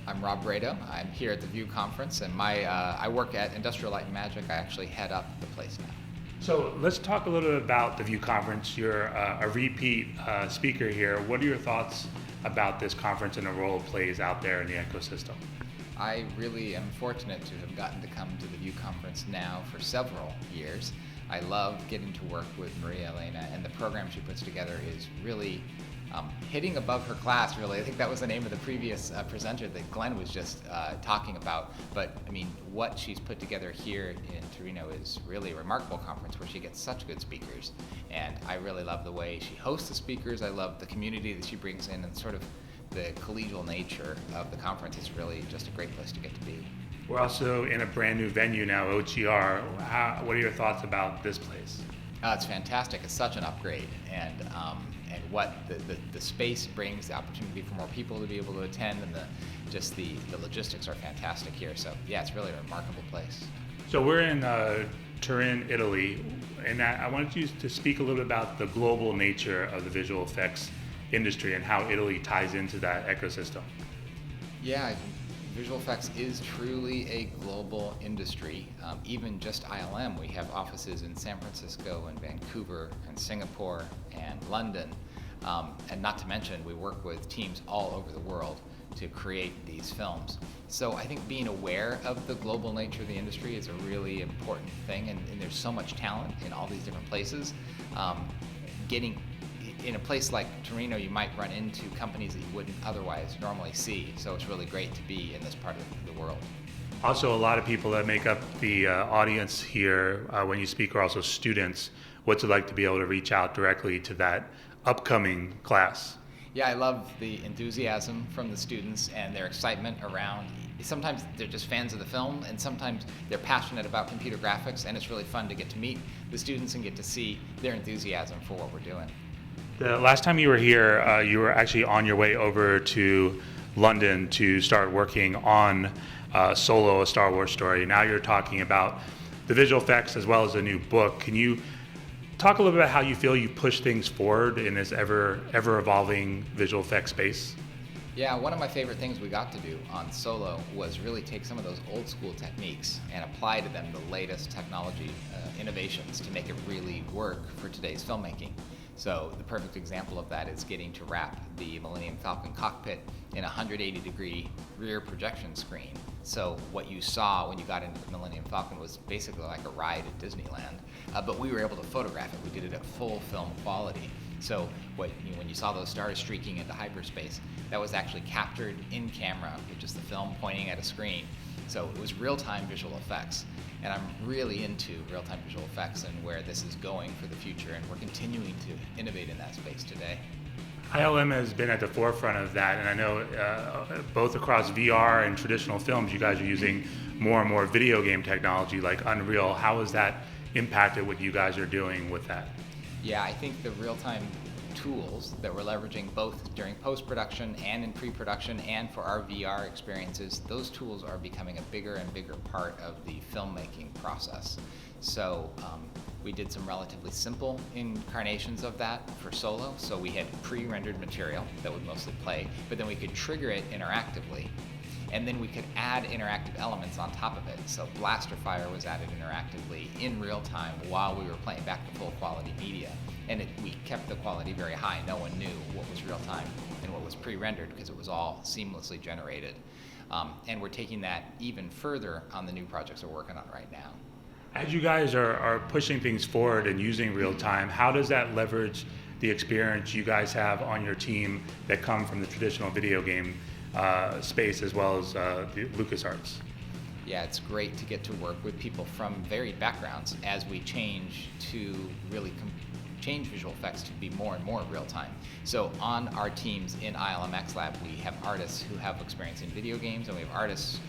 I'm Rob Bredow. I'm here at the View Conference, and I work at Industrial Light and Magic. I actually head up the place now. So let's talk a little bit about the View Conference. You're a repeat speaker here. What are your thoughts about this conference and the role it plays out there in the ecosystem? I really am fortunate to have gotten to come to the View Conference now for several years. I love getting to work with Maria Elena, and the program she puts together is really hitting above her class, really. I think that was the name of the previous presenter that Glenn was just talking about. But I mean, what she's put together here in Torino is really a remarkable conference where she gets such good speakers. And I really love the way she hosts the speakers. I love the community that she brings in, and sort of the collegial nature of the conference is really just a great place to get to be. We're also in a brand new venue now, OTR. What are your thoughts about this place? It's fantastic. It's such an upgrade, and what the space brings, the opportunity for more people to be able to attend, and the logistics are fantastic here. So yeah, it's really a remarkable place. So we're in Turin, Italy, and I wanted you to speak a little bit about the global nature of the visual effects industry and how Italy ties into that ecosystem. Yeah, visual effects is truly a global industry. Even just ILM, we have offices in San Francisco and Vancouver and Singapore and London. And not to mention, we work with teams all over the world to create these films. So I think being aware of the global nature of the industry is a really important thing, and there's so much talent in all these different places. Getting in a place like Torino, you might run into companies that you wouldn't otherwise normally see. So it's really great to be in this part of the world. Also, a lot of people that make up the audience here when you speak are also students. What's it like to be able to reach out directly to that upcoming class? Yeah, I love the enthusiasm from the students and their excitement around. Sometimes they're just fans of the film, and sometimes they're passionate about computer graphics, and it's really fun to get to meet the students and get to see their enthusiasm for what we're doing. The last time you were here, you were actually on your way over to London to start working on Solo, a Star Wars story. Now you're talking about the visual effects as well as a new book. Can you talk a little bit about how you feel you push things forward in this ever evolving visual effects space? Yeah, one of my favorite things we got to do on Solo was really take some of those old school techniques and apply to them the latest technology innovations to make it really work for today's filmmaking. So the perfect example of that is getting to wrap the Millennium Falcon cockpit in a 180-degree rear projection screen. So what you saw when you got into the Millennium Falcon was basically like a ride at Disneyland, but we were able to photograph it. We did it at full film quality. So when you saw those stars streaking into hyperspace, that was actually captured in camera, which is the film pointing at a screen. So it was real-time visual effects. And I'm really into real-time visual effects and where this is going for the future, and we're continuing to innovate in that space today. ILM has been at the forefront of that, and I know both across VR and traditional films, you guys are using more and more video game technology like Unreal. How has that impacted what you guys are doing with that? Yeah, I think the real-time tools that we're leveraging both during post-production and in pre-production and for our VR experiences, those tools are becoming a bigger and bigger part of the filmmaking process. So we did some relatively simple incarnations of that for Solo. So we had pre-rendered material that would mostly play, but then we could trigger it interactively. And then we could add interactive elements on top of it. So blaster fire was added interactively in real time while we were playing back the full quality media. And we kept the quality very high. No one knew what was real time and what was pre-rendered because it was all seamlessly generated. And we're taking that even further on the new projects we're working on right now. As you guys are pushing things forward and using real time, how does that leverage the experience you guys have on your team that come from the traditional video game space as well as the LucasArts? Yeah, it's great to get to work with people from varied backgrounds as we change to really change visual effects to be more and more real time. So on our teams in ILM X Lab, we have artists who have experience in video games, and we have artists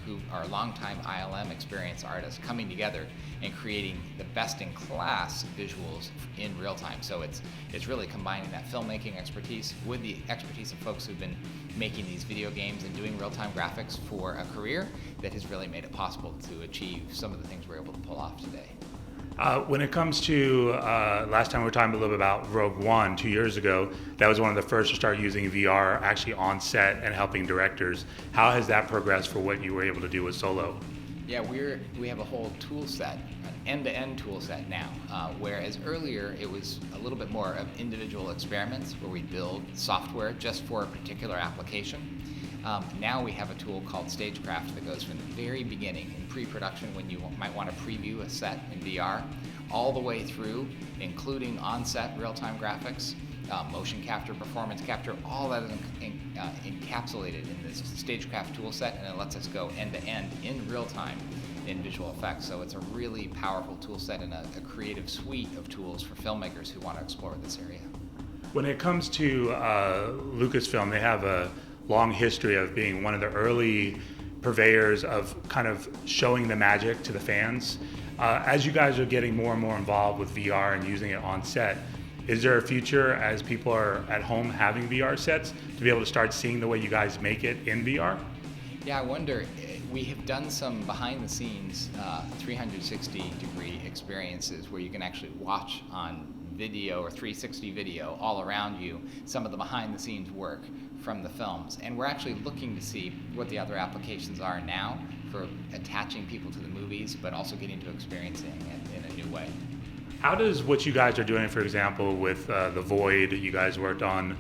who are longtime ILM experienced artists coming together and creating the best in class visuals in real time. So it's really combining that filmmaking expertise with the expertise of folks who've been making these video games and doing real time graphics for a career that has really made it possible to achieve some of the things we're able to pull off today. When it comes to last time we were talking a little bit about Rogue One 2 years ago, that was one of the first to start using VR actually on set and helping directors. How has that progressed for what you were able to do with Solo? Yeah, we have a whole tool set, an end-to-end tool set now, whereas earlier it was a little bit more of individual experiments where we build software just for a particular application. Now we have a tool called Stagecraft that goes from the very beginning in pre-production when you might want to preview a set in VR, all the way through, including on-set real-time graphics, motion capture, performance capture, all that is encapsulated in this Stagecraft tool set, and it lets us go end-to-end in real time in visual effects. So it's a really powerful tool set and a creative suite of tools for filmmakers who want to explore this area. When it comes to Lucasfilm, they have a long history of being one of the early purveyors of kind of showing the magic to the fans. As you guys are getting more and more involved with VR and using it on set, is there a future as people are at home having VR sets to be able to start seeing the way you guys make it in VR? Yeah, I wonder. We have done some behind the scenes 360-degree experiences where you can actually watch on video or 360 video all around you some of the behind the scenes work from the films. And we're actually looking to see what the other applications are now for attaching people to the movies, but also getting to experiencing it in a new way. How does what you guys are doing, for example, with The Void, you guys worked on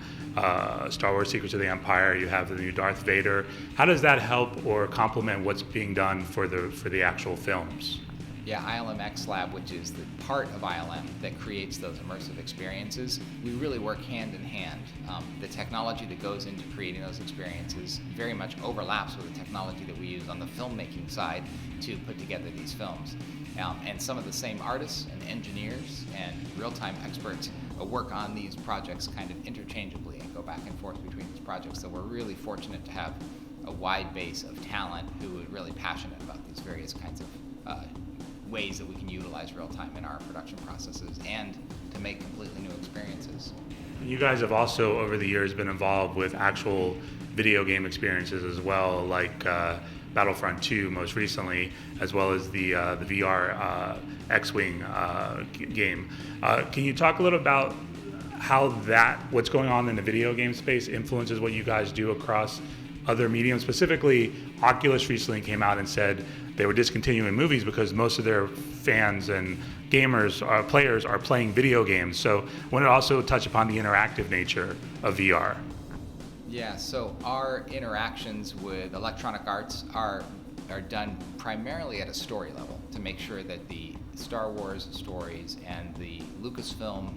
Star Wars Secrets of the Empire, you have the new Darth Vader, how does that help or complement what's being done for the actual films? Yeah, ILM X Lab, which is the part of ILM that creates those immersive experiences, we really work hand in hand. The technology that goes into creating those experiences very much overlaps with the technology that we use on the filmmaking side to put together these films. And some of the same artists and engineers and real-time experts work on these projects kind of interchangeably and go back and forth between these projects. So we're really fortunate to have a wide base of talent who are really passionate about these various kinds of ways that we can utilize real-time in our production processes and to make completely new experiences. You guys have also, over the years, been involved with actual video game experiences as well, like Battlefront 2 most recently, as well as the VR X-Wing game. Can you talk a little about how what's going on in the video game space influences what you guys do across other mediums? Specifically, Oculus recently came out and said they were discontinuing movies because most of their fans and gamers, players, are playing video games. So I want to also touch upon the interactive nature of VR. Yeah, so our interactions with Electronic Arts are done primarily at a story level to make sure that the Star Wars stories and the Lucasfilm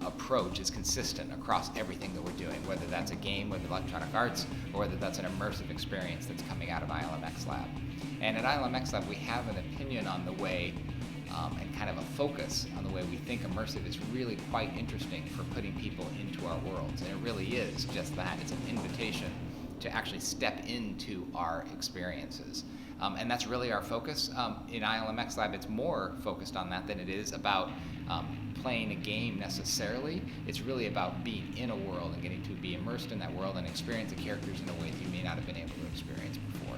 approach is consistent across everything that we're doing, whether that's a game with Electronic Arts or whether that's an immersive experience that's coming out of ILM X Lab. And at ILM X Lab, we have an opinion on the way and kind of a focus on the way we think immersive is really quite interesting for putting people into our worlds. And it really is just that. It's an invitation to actually step into our experiences. And that's really our focus. In ILM X Lab, it's more focused on that than it is about playing a game necessarily. It's really about being in a world and getting to be immersed in that world and experience the characters in a way that you may not have been able to experience before.